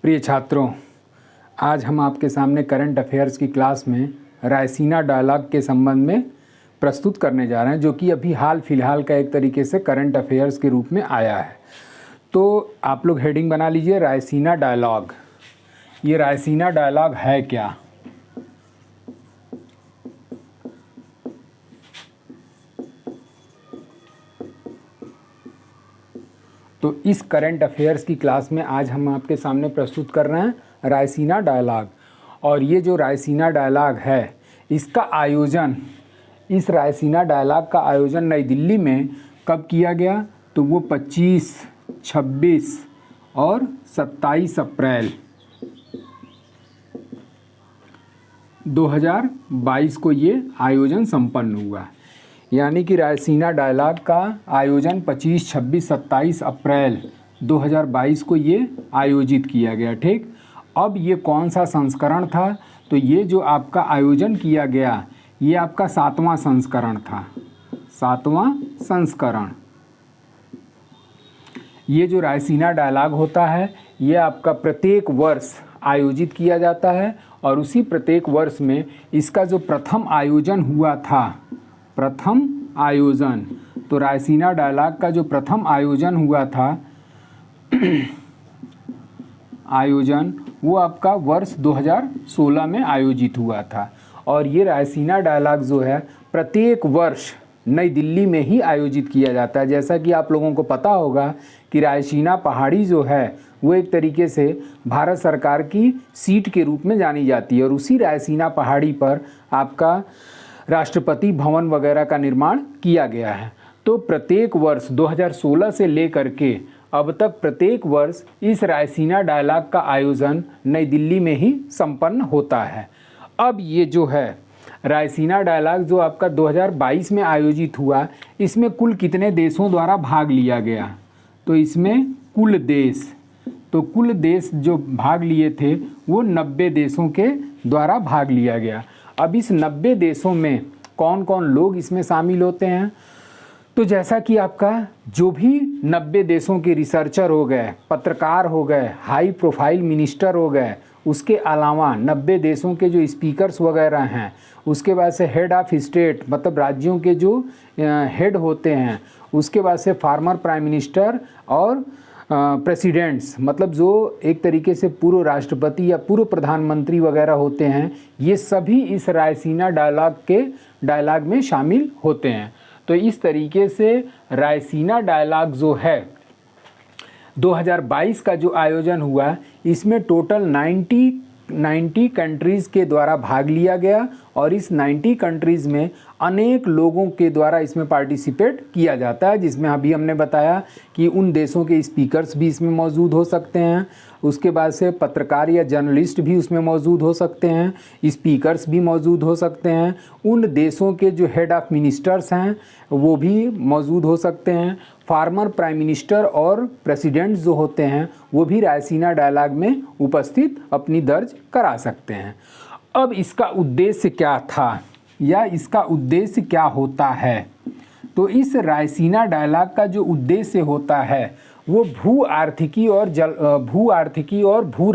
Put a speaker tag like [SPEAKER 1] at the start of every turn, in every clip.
[SPEAKER 1] प्रिय छात्रों, आज हम आपके सामने करंट अफेयर्स की क्लास में रायसीना डायलॉग के संबंध में प्रस्तुत करने जा रहे हैं, जो कि अभी हाल फिलहाल का एक तरीके से करंट अफेयर्स के रूप में आया है। तो आप लोग हेडिंग बना लीजिए, रायसीना डायलॉग। ये रायसीना डायलॉग है क्या? तो इस करंट अफेयर्स की क्लास में आज हम आपके सामने प्रस्तुत कर रहे हैं रायसीना डायलॉग। और ये जो रायसीना डायलॉग है, इसका आयोजन, इस रायसीना डायलॉग का आयोजन नई दिल्ली में कब किया गया? तो वो 25, 26 और 27 अप्रैल 2022 को ये आयोजन संपन्न हुआ। यानी कि रायसीना डायलॉग का आयोजन 25, 26, 27 अप्रैल 2022 को ये आयोजित किया गया। ठीक, अब ये कौन सा संस्करण था? तो ये जो आपका आयोजन किया गया, ये आपका 7वां संस्करण था। 7वां संस्करण। ये जो रायसीना डायलॉग होता है, ये आपका प्रत्येक वर्ष आयोजित किया जाता है और उसी प्रत्येक वर्ष में इसका जो प्रथम आयोजन हुआ था, प्रथम आयोजन, तो रायसीना डायलॉग का जो प्रथम आयोजन हुआ था आयोजन, वो आपका वर्ष 2016 में आयोजित हुआ था। और ये रायसीना डायलॉग जो है प्रत्येक वर्ष नई दिल्ली में ही आयोजित किया जाता है। जैसा कि आप लोगों को पता होगा कि रायसीना पहाड़ी जो है वो एक तरीके से भारत सरकार की सीट के रूप में जानी जाती है और उसी रायसीना पहाड़ी पर आपका राष्ट्रपति भवन वगैरह का निर्माण किया गया है। तो प्रत्येक वर्ष 2016 से लेकर के अब तक प्रत्येक वर्ष इस रायसीना डायलॉग का आयोजन नई दिल्ली में ही संपन्न होता है। अब ये जो है रायसीना डायलॉग जो आपका 2022 में आयोजित हुआ, इसमें कुल कितने देशों द्वारा भाग लिया गया? तो इसमें कुल देश जो भाग लिए थे वो 90 देशों के द्वारा भाग लिया गया। अब इस 90 देशों में कौन कौन लोग इसमें शामिल होते हैं? तो जैसा कि आपका जो भी 90 देशों के रिसर्चर हो गए, पत्रकार हो गए, हाई प्रोफाइल मिनिस्टर हो गए, उसके अलावा 90 देशों के जो स्पीकर्स वगैरह हैं, उसके बाद से हेड ऑफ स्टेट मतलब राज्यों के जो हेड होते हैं, उसके बाद से फार्मर प्राइम मिनिस्टर और प्रेसिडेंट्स मतलब जो एक तरीके से पूर्व राष्ट्रपति या पूर्व प्रधानमंत्री वगैरह होते हैं, ये सभी इस रायसीना डायलॉग में शामिल होते हैं। तो इस तरीके से रायसीना डायलॉग जो है 2022 का जो आयोजन हुआ, इसमें टोटल 90 कंट्रीज़ के द्वारा भाग लिया गया और इस 90 कंट्रीज़ में अनेक लोगों के द्वारा इसमें पार्टिसिपेट किया जाता है, जिसमें अभी हमने बताया कि उन देशों के स्पीकर्स भी इसमें मौजूद हो सकते हैं, उसके बाद से पत्रकार या जर्नलिस्ट भी उसमें मौजूद हो सकते हैं, स्पीकर्स भी मौजूद हो सकते हैं, उन देशों के जो हेड ऑफ मिनिस्टर्स हैं वो भी मौजूद हो सकते हैं, फार्मर प्राइम मिनिस्टर और प्रेसिडेंट जो होते हैं वो भी रायसीना डायलॉग में उपस्थित अपनी दर्ज करा सकते हैं। अब इसका उद्देश्य क्या था या इसका उद्देश्य क्या होता है? तो इस रायसीना डायलॉग का जो उद्देश्य होता है वो भू आर्थिकी और भू आर्थिकी और भू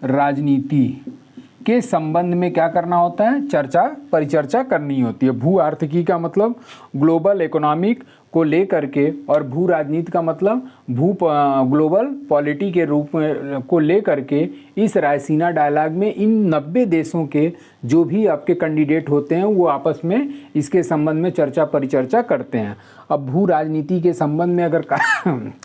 [SPEAKER 1] राजनीति के संबंध में क्या करना होता है? चर्चा परिचर्चा करनी होती है। भू आर्थिकी का मतलब ग्लोबल इकोनॉमिक को लेकर के और भू राजनीति का मतलब ग्लोबल पॉलिटी के रूप में को लेकर के इस रायसीना डायलॉग में इन 90 देशों के जो भी आपके कैंडिडेट होते हैं वो आपस में इसके संबंध में चर्चा परिचर्चा करते हैं। अब भू राजनीति के संबंध में अगर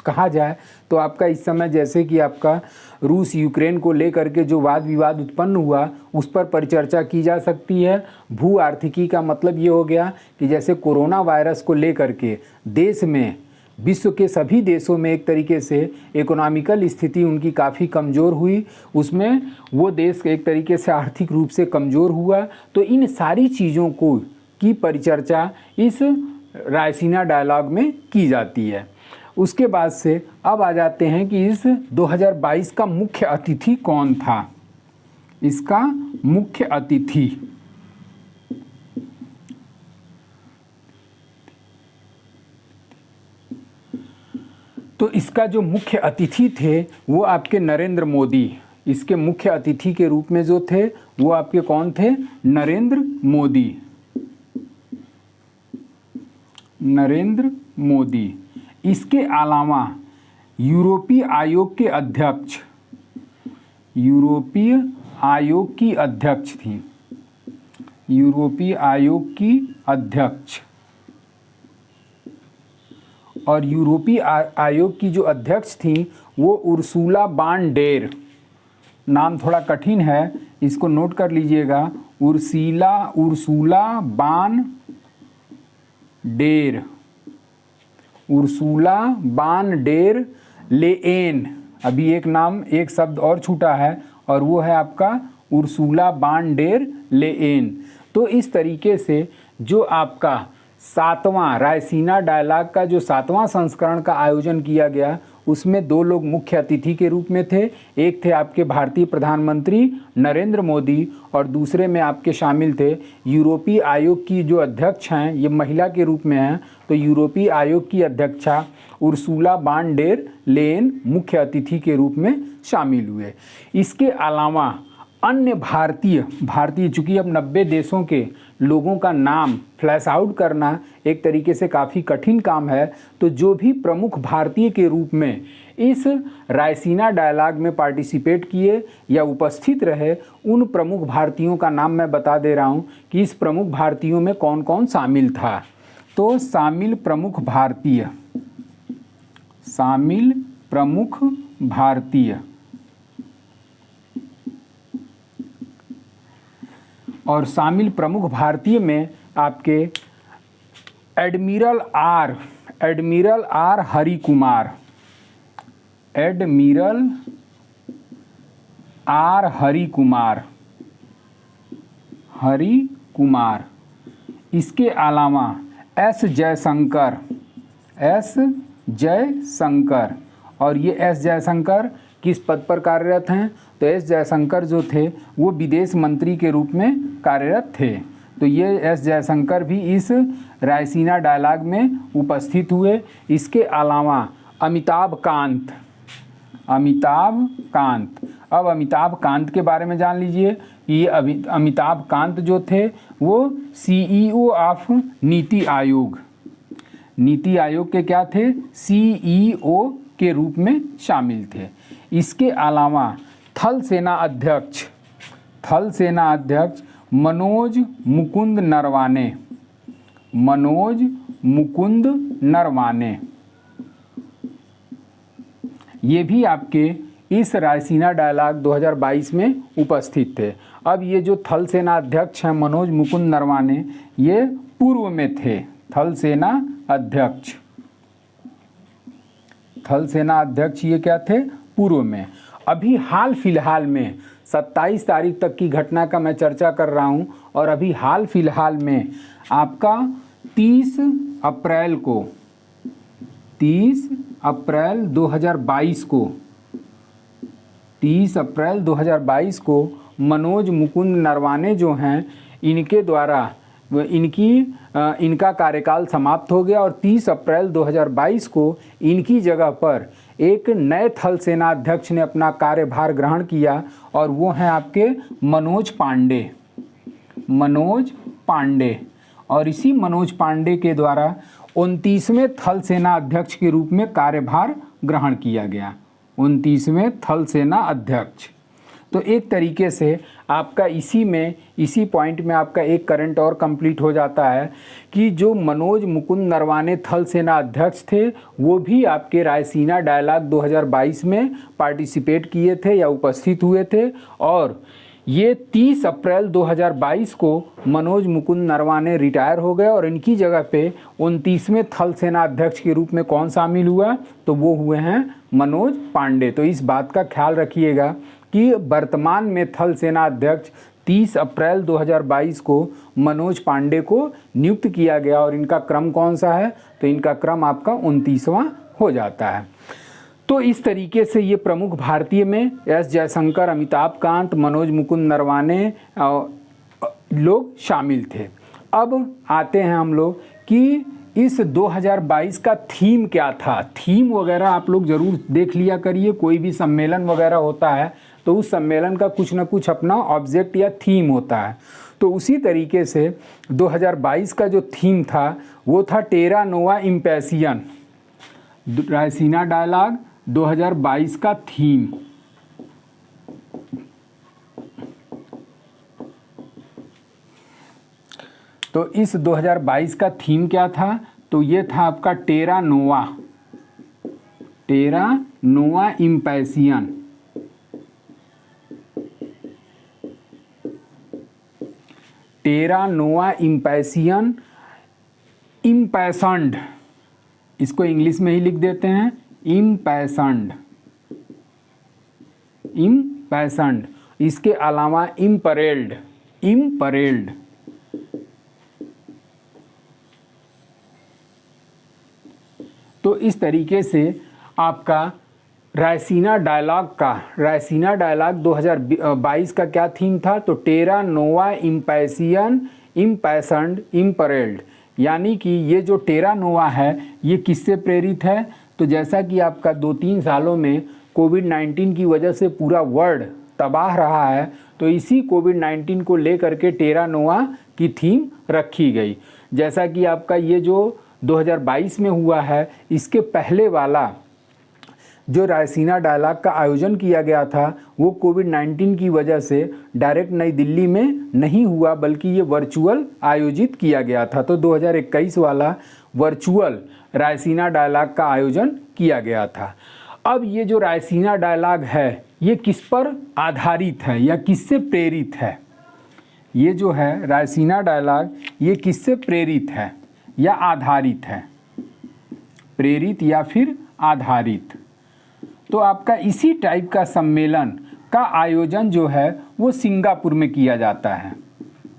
[SPEAKER 1] कहा जाए तो आपका इस समय जैसे कि आपका रूस यूक्रेन को लेकर के जो वाद विवाद उत्पन्न हुआ उस पर परिचर्चा की जा सकती है। भू आर्थिकी का मतलब ये हो गया कि जैसे कोरोना वायरस को लेकर के देश में, विश्व के सभी देशों में एक तरीके से इकोनॉमिकल स्थिति उनकी काफ़ी कमज़ोर हुई, उसमें वो देश एक तरीके से आर्थिक रूप से कमज़ोर हुआ। तो इन सारी चीज़ों को की परिचर्चा इस रायसीना डायलॉग में की जाती है। उसके बाद से अब आ जाते हैं कि इस 2022 का मुख्य अतिथि कौन था। इसका मुख्य अतिथि। तो इसका जो मुख्य अतिथि थे वो आपके नरेंद्र मोदी, इसके मुख्य अतिथि के रूप में जो थे वो आपके कौन थे? नरेंद्र मोदी। नरेंद्र मोदी। इसके अलावा यूरोपीय आयोग के अध्यक्ष, यूरोपीय आयोग की अध्यक्ष थी, यूरोपीय आयोग की अध्यक्ष, और यूरोपीय आयोग की जो अध्यक्ष थी वो उर्सुला बान डेर, नाम थोड़ा कठिन है, इसको नोट कर लीजिएगा, उर्सुला बान डेर, उर्सुला बान डेर लेएन। अभी एक नाम, एक शब्द और छूटा है और वो है आपका उर्सुला बान डेर लेएन। तो इस तरीके से जो आपका 7वां रायसीना डायलॉग का जो 7वां संस्करण का आयोजन किया गया उसमें 2 लोग मुख्य अतिथि के रूप में थे। एक थे आपके भारतीय प्रधानमंत्री नरेंद्र मोदी और दूसरे में आपके शामिल थे यूरोपीय आयोग की जो अध्यक्ष हैं, ये महिला के रूप में हैं, तो यूरोपीय आयोग की अध्यक्षा उर्सुला बान डेर लेन मुख्य अतिथि के रूप में शामिल हुए। इसके अलावा अन्य भारतीय चूँकि अब 90 देशों के लोगों का नाम फ्लैश आउट करना एक तरीके से काफ़ी कठिन काम है, तो जो भी प्रमुख भारतीय के रूप में इस रायसीना डायलॉग में पार्टिसिपेट किए या उपस्थित रहे, उन प्रमुख भारतीयों का नाम मैं बता दे रहा हूँ कि इस प्रमुख भारतीयों में कौन कौन शामिल था। तो शामिल प्रमुख भारतीय और शामिल प्रमुख भारतीय में आपके admiral R Hari Kumar, admiral R Hari Kumar. इसके अलावा एस जयशंकर, और ये एस जयशंकर किस पद पर कार्यरत हैं? तो एस जयशंकर जो थे वो विदेश मंत्री के रूप में कार्यरत थे। तो ये एस जयशंकर भी इस रायसीना डायलॉग में उपस्थित हुए। इसके अलावा अमिताभ कांत, अब अमिताभ कांत के बारे में जान लीजिए। ये अमिताभ कांत जो थे वो CEO ऑफ नीति आयोग के क्या थे? CEO के रूप में शामिल थे। इसके अलावा थल सेना अध्यक्ष मनोज मुकुंद नरवाने, ये भी आपके इस रायसीना डायलॉग 2022 में उपस्थित थे। अब ये जो थल सेना अध्यक्ष हैं मनोज मुकुंद नरवाने, ये पूर्व में थे। थल सेना अध्यक्ष ये क्या थे? पूर्व में। अभी हाल फिलहाल में 27 तारीख तक की घटना का मैं चर्चा कर रहा हूं, और अभी हाल फिलहाल में आपका 30 अप्रैल 2022 को मनोज मुकुंद नरवाने जो हैं, इनके द्वारा इनका कार्यकाल समाप्त हो गया और 30 अप्रैल 2022 को इनकी जगह पर एक नए थल सेना अध्यक्ष ने अपना कार्यभार ग्रहण किया, और वो हैं आपके मनोज पांडे। और इसी मनोज पांडे के द्वारा 29वें थल सेना अध्यक्ष के रूप में कार्यभार ग्रहण किया गया। 29वें थल सेना अध्यक्ष। तो एक तरीके से आपका इसी पॉइंट में आपका एक करंट और कंप्लीट हो जाता है कि जो मनोज मुकुंद नरवाने थल सेना अध्यक्ष थे वो भी आपके रायसीना डायलॉग 2022 में पार्टिसिपेट किए थे या उपस्थित हुए थे। और ये 30 अप्रैल 2022 को मनोज मुकुंद नरवाने रिटायर हो गए और इनकी जगह पे 29वें थल सेना अध्यक्ष के रूप में कौन शामिल हुआ? तो वो हुए हैं मनोज पांडे। तो इस बात का ख्याल रखिएगा कि वर्तमान में थल सेना अध्यक्ष 30 अप्रैल 2022 को मनोज पांडे को नियुक्त किया गया, और इनका क्रम कौन सा है? तो इनका क्रम आपका 29वां हो जाता है। तो इस तरीके से ये प्रमुख भारतीय में एस जयशंकर, अमिताभ कांत, मनोज मुकुंद नरवाने लोग शामिल थे। अब आते हैं हम लोग कि इस 2022 का थीम क्या था। थीम वगैरह आप लोग ज़रूर देख लिया करिए, कोई भी सम्मेलन वगैरह होता है तो उस सम्मेलन का कुछ ना कुछ अपना ऑब्जेक्ट या थीम होता है। तो उसी तरीके से 2022 का जो थीम था वो था टेरा नोवा इम्पैसियन। रायसीना डायलॉग 2022 का थीम। तो इस 2022 का थीम क्या था? तो ये था आपका टेरा नोवा इम्पैसियन। टेरा नोवा इम्पैसियन, इम्पैसन्ड, इसको इंग्लिश में ही लिख देते हैं इम्पैसन्ड। इसके अलावा इम्परेल्ड। तो इस तरीके से आपका रायसीना डायलॉग 2022 का क्या थीम था? तो टेरा नोवा इम्पैसियन, इम्पैसन्ड, इम्परेल्ड। यानी कि ये जो टेरा नोवा है ये किससे प्रेरित है? तो जैसा कि आपका 2-3 सालों में कोविड-19 की वजह से पूरा वर्ल्ड तबाह रहा है, तो इसी कोविड-19 को लेकर के टेरा नोवा की थीम रखी गई। जैसा कि आपका ये जो 2022 में हुआ है, इसके पहले वाला जो रायसीना डायलॉग का आयोजन किया गया था वो कोविड-19 की वजह से डायरेक्ट नई दिल्ली में नहीं हुआ, बल्कि ये वर्चुअल आयोजित किया गया था। तो 2021 वाला वर्चुअल रायसीना डायलॉग का आयोजन किया गया था। अब ये जो रायसीना डायलॉग है ये किस पर आधारित है या किससे प्रेरित है? ये जो है रायसीना डायलॉग ये किससे प्रेरित है या आधारित है? प्रेरित या फिर आधारित। तो आपका इसी टाइप का सम्मेलन का आयोजन जो है वो सिंगापुर में किया जाता है,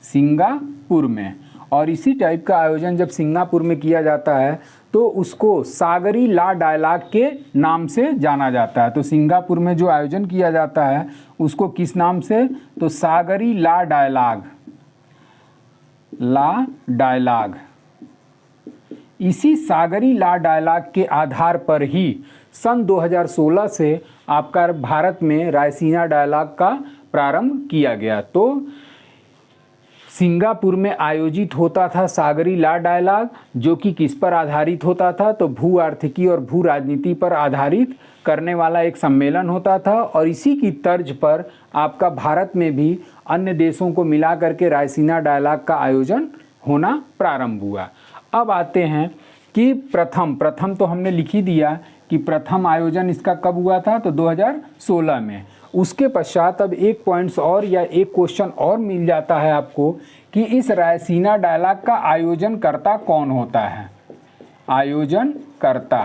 [SPEAKER 1] सिंगापुर में। और इसी टाइप का आयोजन जब सिंगापुर में किया जाता है तो उसको सागरी ला डायलॉग के नाम से जाना जाता है। तो सिंगापुर में जो आयोजन किया जाता है उसको किस नाम से? तो सागरी ला डायलॉग। इसी सागरी ला डायलॉग के आधार पर ही सन 2016 से आपका भारत में रायसीना डायलॉग का प्रारंभ किया गया। तो सिंगापुर में आयोजित होता था सागरी ला डायलॉग, जो कि किस पर आधारित होता था? तो भू आर्थिकी और भू राजनीति पर आधारित करने वाला एक सम्मेलन होता था। और इसी की तर्ज पर आपका भारत में भी अन्य देशों को मिला करके रायसीना डायलॉग का आयोजन होना प्रारंभ हुआ। अब आते हैं कि प्रथम तो हमने लिख ही दिया कि प्रथम आयोजन इसका कब हुआ था? तो 2016 में। उसके पश्चात अब एक पॉइंट्स और या एक क्वेश्चन और मिल जाता है आपको कि इस रायसीना डायलॉग का आयोजन करता कौन होता है? आयोजन करता।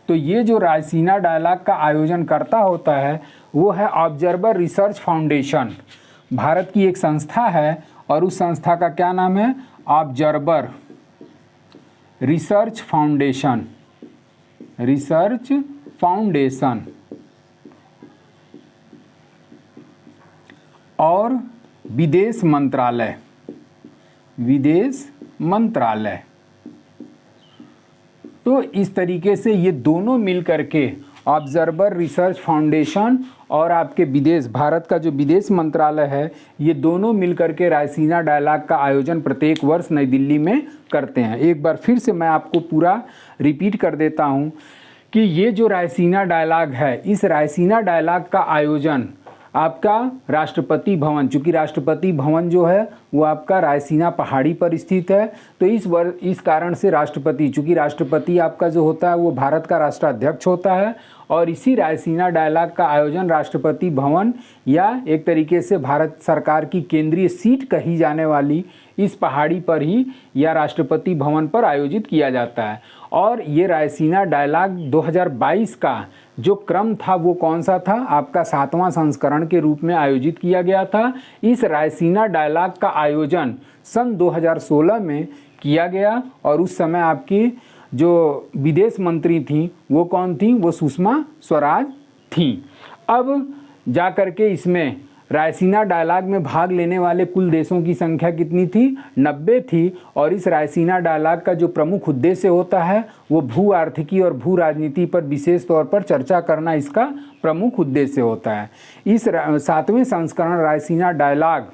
[SPEAKER 1] तो ये जो रायसीना डायलॉग का आयोजन करता होता है वो है ऑब्जर्वर रिसर्च फाउंडेशन। भारत की एक संस्था है और उस संस्था का क्या नाम है? Observer research foundation. और विदेश मंत्रालय। तो इस तरीके से ये दोनों मिल करके ऑब्जर्वर रिसर्च फाउंडेशन और आपके भारत का जो विदेश मंत्रालय है, ये दोनों मिल करके रायसीना डायलॉग का आयोजन प्रत्येक वर्ष नई दिल्ली में करते हैं। एक बार फिर से मैं आपको पूरा रिपीट कर देता हूँ कि ये जो रायसीना डायलॉग है, इस रायसीना डायलॉग का आयोजन आपका राष्ट्रपति भवन, चूँकि राष्ट्रपति भवन जो है वो आपका रायसीना पहाड़ी पर स्थित है, तो इस कारण से चूँकि राष्ट्रपति आपका जो होता है वो भारत का राष्ट्राध्यक्ष होता है। और इसी रायसीना डायलॉग का आयोजन राष्ट्रपति भवन या एक तरीके से भारत सरकार की केंद्रीय सीट कही जाने वाली इस पहाड़ी पर ही या राष्ट्रपति भवन पर आयोजित किया जाता है। और ये रायसीना डायलॉग 2022 का जो क्रम था वो कौन सा था? आपका 7वां संस्करण के रूप में आयोजित किया गया था। इस रायसीना डायलॉग का आयोजन सन 2016 में किया गया और उस समय आपकी जो विदेश मंत्री थी वो कौन थी, वो सुषमा स्वराज थी। अब जा कर के इसमें रायसीना डायलॉग में भाग लेने वाले कुल देशों की संख्या कितनी थी, 90 थी। और इस रायसीना डायलॉग का जो प्रमुख उद्देश्य होता है वो भू आर्थिकी और भू राजनीति पर विशेष तौर पर चर्चा करना इसका प्रमुख उद्देश्य होता है। इस 7वें संस्करण रायसीना डायलॉग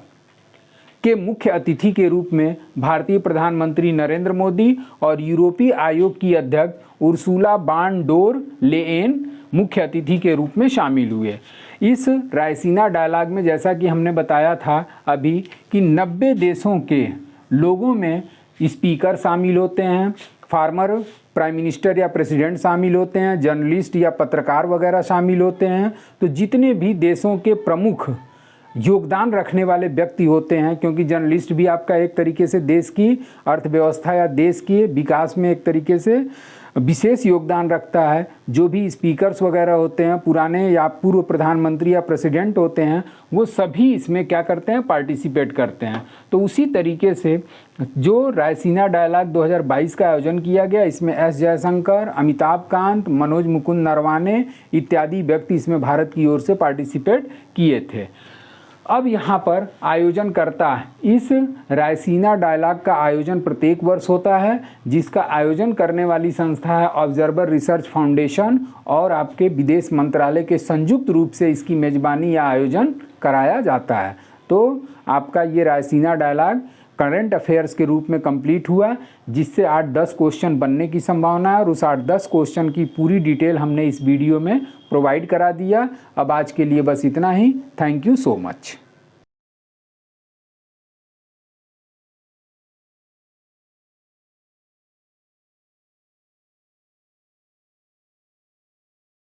[SPEAKER 1] के मुख्य अतिथि के रूप में भारतीय प्रधानमंत्री नरेंद्र मोदी और यूरोपीय आयोग की अध्यक्ष उर्सुला वान डोर लेयेन मुख्य अतिथि के रूप में शामिल हुए। इस रायसीना डायलॉग में जैसा कि हमने बताया था अभी कि 90 देशों के लोगों में स्पीकर शामिल होते हैं, फार्मर प्राइम मिनिस्टर या प्रेसिडेंट शामिल होते हैं, जर्नलिस्ट या पत्रकार वगैरह शामिल होते हैं। तो जितने भी देशों के प्रमुख योगदान रखने वाले व्यक्ति होते हैं, क्योंकि जर्नलिस्ट भी आपका एक तरीके से देश की अर्थव्यवस्था या देश के विकास में एक तरीके से विशेष योगदान रखता है। जो भी स्पीकर्स वगैरह होते हैं, पुराने या पूर्व प्रधानमंत्री या प्रेसिडेंट होते हैं, वो सभी इसमें क्या करते हैं, पार्टिसिपेट करते हैं। तो उसी तरीके से जो रायसीना डायलॉग 2022 का आयोजन किया गया, इसमें एस जयशंकर, अमिताभ कांत, मनोज मुकुंद नरवाने इत्यादि व्यक्ति इसमें भारत की ओर से पार्टिसिपेट किए थे। अब यहाँ पर आयोजन करता है, इस रायसीना डायलॉग का आयोजन प्रत्येक वर्ष होता है, जिसका आयोजन करने वाली संस्था है ऑब्जर्वर रिसर्च फाउंडेशन, और आपके विदेश मंत्रालय के संयुक्त रूप से इसकी मेज़बानी या आयोजन कराया जाता है। तो आपका ये रायसीना डायलॉग करंट अफेयर्स के रूप में कंप्लीट हुआ, जिससे 8-10 क्वेश्चन बनने की संभावना है, और उस 8-10 क्वेश्चन की पूरी डिटेल हमने इस वीडियो में प्रोवाइड करा दिया। अब आज के लिए बस इतना ही। Thank you so much.